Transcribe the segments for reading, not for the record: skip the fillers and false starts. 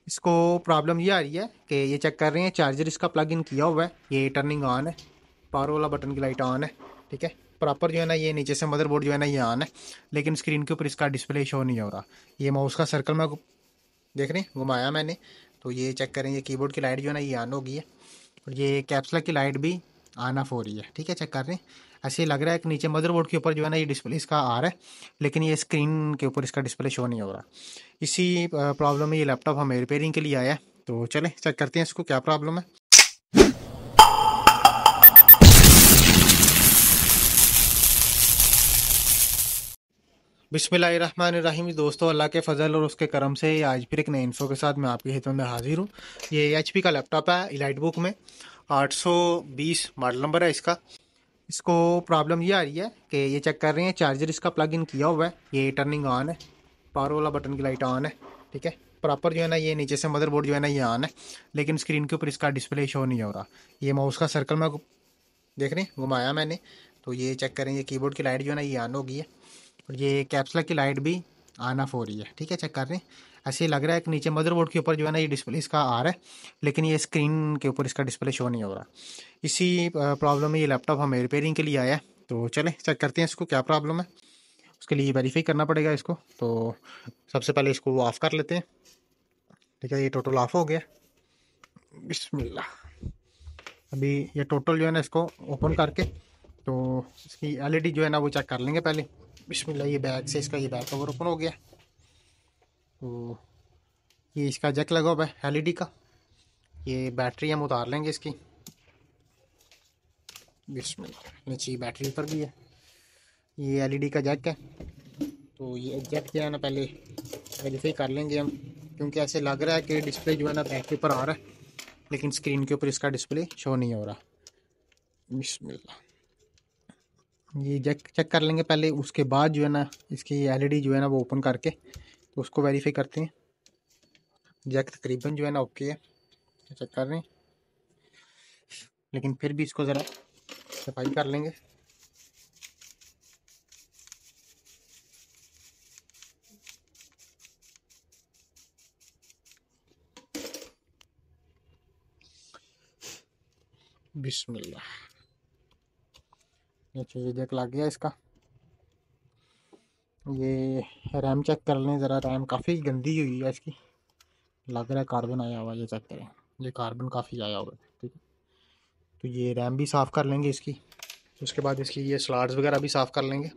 इसको प्रॉब्लम ये आ रही है कि ये चेक कर रहे हैं चार्जर इसका प्लग इन किया हुआ है, ये टर्निंग ऑन है, पावर वाला बटन की लाइट ऑन है। ठीक है, प्रॉपर जो है ना ये नीचे से मदरबोर्ड जो है ना ये ऑन है, लेकिन स्क्रीन के ऊपर इसका डिस्प्ले शो नहीं हो रहा। ये माउस का सर्कल में देख रहे हैं घुमाया मैंने, तो ये चेक करें, ये कीबोर्ड की लाइट जो है ना ये ऑन हो गई है, और ये कैप्स लॉक की लाइट भी ऑन ऑफ हो रही है। ठीक है, चेक कर रहे हैं, ऐसे ही लग रहा है कि नीचे मदरबोर्ड के ऊपर जो है ना ये डिस्प्ले इसका आ रहा है, लेकिन ये स्क्रीन के ऊपर इसका डिस्प्ले शो नहीं हो रहा। इसी प्रॉब्लम में ये लैपटॉप हमें रिपेयरिंग के लिए आया है, तो चलें चेक करते हैं इसको क्या प्रॉब्लम है। बिस्मिल्लाहिर्रहमानिर्रहीम। दोस्तों, अल्लाह के फजल और उसके करम से आज फिर एक नई इन्फो के साथ मैं आपकी खिदमत में हाजिर हूँ। ये एचपी का लैपटॉप है, इलाइट बुक में 820 मॉडल नंबर है इसका। इसको प्रॉब्लम ये आ रही है कि ये चेक कर रहे हैं चार्जर इसका प्लग इन किया हुआ है, ये टर्निंग ऑन है, पावर वाला बटन की लाइट ऑन है। ठीक है, प्रॉपर जो है ना ये नीचे से मदरबोर्ड जो है ना ये ऑन है, लेकिन स्क्रीन के ऊपर इसका डिस्प्ले शो नहीं हो रहा। ये माउस का सर्कल में देख रहे हैं घुमाया मैंने, तो ये चेक करें, ये कीबोर्ड की लाइट जो है ना ये ऑन हो गई है, और ये कैप्स लॉक की लाइट भी ऑन ऑफ हो रही है। ठीक है, चेक कर रहे हैं, ऐसे ही लग रहा है कि नीचे मदरबोर्ड के ऊपर जो है ना ये डिस्प्ले इसका आ रहा है, लेकिन ये स्क्रीन के ऊपर इसका डिस्प्ले शो नहीं हो रहा। इसी प्रॉब्लम में ये लैपटॉप हमें रिपेयरिंग के लिए आया है, तो चलें चेक करते हैं इसको क्या प्रॉब्लम है। उसके लिए वेरीफाई करना पड़ेगा इसको, तो सबसे पहले इसको ऑफ़ कर लेते हैं। ठीक है, ये टोटल ऑफ हो गया। बिस्मिल्लाह। अभी ये टोटल जो है ना इसको ओपन करके, तो इसकी एलईडी जो है ना वो चेक कर लेंगे पहले। बिस्मिल्लाह, ये बैग से इसका ये बैक कवर ओपन हो गया। तो ये इसका जैक लगा हुआ है एलईडी का, ये बैटरी हम उतार लेंगे इसकी। बिस्मिल्लाह, नीचे बैटरी उतर गई है। ये एलईडी का जैक है, तो ये जैक जो है ना पहले वेरीफाई कर लेंगे हम, क्योंकि ऐसे लग रहा है कि डिस्प्ले जो है ना बैक के ऊपर आ रहा है, लेकिन स्क्रीन के ऊपर इसका डिस्प्ले शो नहीं हो रहा। बिस्मिल्लाह, ये जैक चेक कर लेंगे पहले, उसके बाद जो है ना इसकी एलईडी जो है ना वो ओपन करके तो उसको वेरीफाई करते हैं। जैक तकरीबन जो है ना ओके है, चेक कर रहे हैं, लेकिन फिर भी इसको ज़रा सफाई कर लेंगे। बिस्मिल्लाह, अच्छा ये जैक लग गया इसका। ये रैम चेक कर लें ज़रा, रैम काफ़ी गंदी हुई है इसकी, लग रहा है कार्बन आया हुआ है। ये चेक करें, ये कार्बन काफ़ी आया हुआ है। ठीक है, तो ये रैम भी साफ़ कर लेंगे इसकी, उसके बाद इसकी ये स्लॉट्स वगैरह भी साफ़ कर लेंगे।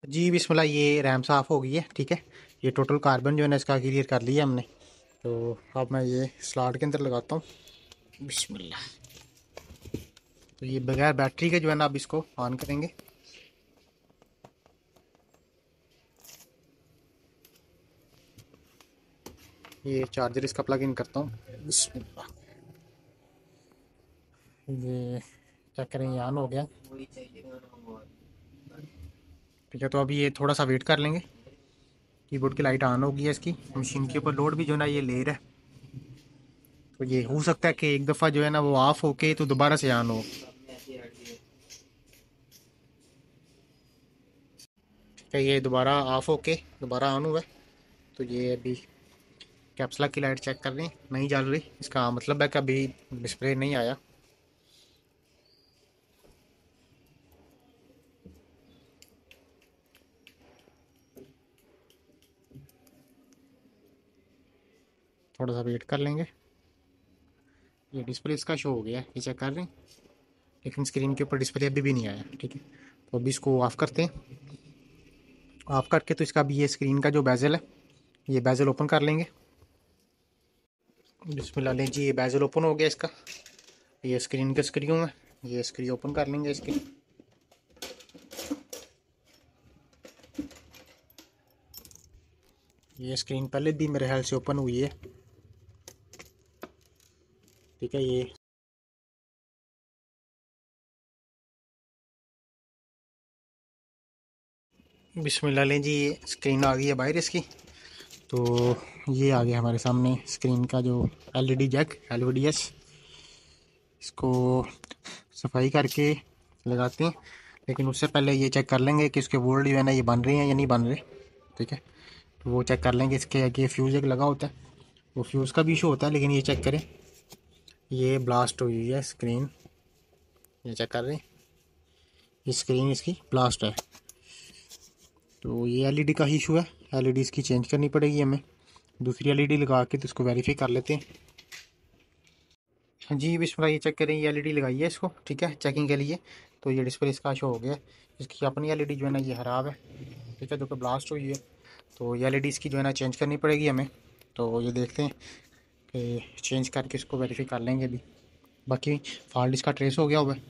जी बिस्मिल्लाह, ये रैम साफ़ हो गई है। ठीक है, ये टोटल कार्बन जो है ना इसका क्लियर कर लिया हमने। तो अब मैं ये स्लॉट के अंदर लगाता हूँ। बिस्मिल्लाह, तो ये बगैर बैटरी के जो है ना अब इसको ऑन करेंगे। ये चार्जर इसका प्लग इन करता हूँ। बिस्मिल्लाह, ये चेक करें, ये ऑन हो गया। ठीक है, तो अभी ये थोड़ा सा वेट कर लेंगे। कीबोर्ड की लाइट ऑन हो गई है इसकी, मशीन के ऊपर लोड भी जो है ना ये ले रहा है, तो ये हो सकता है कि एक दफ़ा जो है ना वो ऑफ होके तो दोबारा से ऑन हो। ठीक है, ये दोबारा ऑफ होके दोबारा ऑन हुआ है, तो ये अभी कैप्स लॉक की लाइट चेक कर रहे हैं, नहीं जल रही, इसका मतलब है कि अभी डिस्प्ले नहीं आया। थोड़ा सा वेट कर लेंगे। ये डिस्प्ले इसका शो हो गया है, ये चेक कर रहे हैं, लेकिन स्क्रीन के ऊपर डिस्प्ले अभी भी नहीं आया। ठीक है, तो अभी इसको ऑफ़ करते हैं। ऑफ़ करके तो इसका अभी ये स्क्रीन का जो बेजल है, ये बेजल ओपन कर लेंगे। बिस्मिल्लाह, लें जी, ये बेजल ओपन हो गया इसका। ये स्क्रीन के स्क्रू है, ये स्क्रू ओपन कर लेंगे इसके। ये स्क्रीन पहले भी मेरे ख्याल से ओपन हुई है। ठीक है, ये बिस्मिल्लाह, लें जी, ये स्क्रीन आ गई है बाहर इसकी। तो ये आ गया हमारे सामने स्क्रीन का जो एलईडी जैक LVDS। इसको सफाई करके लगाते हैं, लेकिन उससे पहले ये चेक कर लेंगे कि इसके बोल्ट जो है ना ये बन रहे हैं या नहीं बन रहे। ठीक है, तो वो चेक कर लेंगे। इसके आगे फ्यूज़ एक लगा होता है, वो फ्यूज़ का भी इशू होता है, लेकिन ये चेक करें, ये ब्लास्ट हुई है स्क्रीन, ये चेक कर रहे हैं, ये स्क्रीन इसकी ब्लास्ट है। तो ये एलईडी का ही इशू है, एलईडी इसकी चेंज करनी पड़ेगी हमें। दूसरी एलईडी लगा के तो इसको वेरीफाई कर लेते हैं। हाँ जी, बिस्मिल्लाह, ये चेक करें, ये एलईडी लगाई है इसको, ठीक है, चेकिंग के लिए। तो ये डिस्प्ले इसका शो हो गया है। इसकी अपनी एलईडी जो है ना ये ख़राब है, ठीक है, जो कि ब्लास्ट हुई है। तो ये एलईडी इसकी जो है ना चेंज करनी पड़ेगी हमें। तो ये देखते हैं कि चेंज करके इसको वेरीफाई कर लेंगे अभी। बाकी फॉल्ट इसका ट्रेस हो गया हुआ है।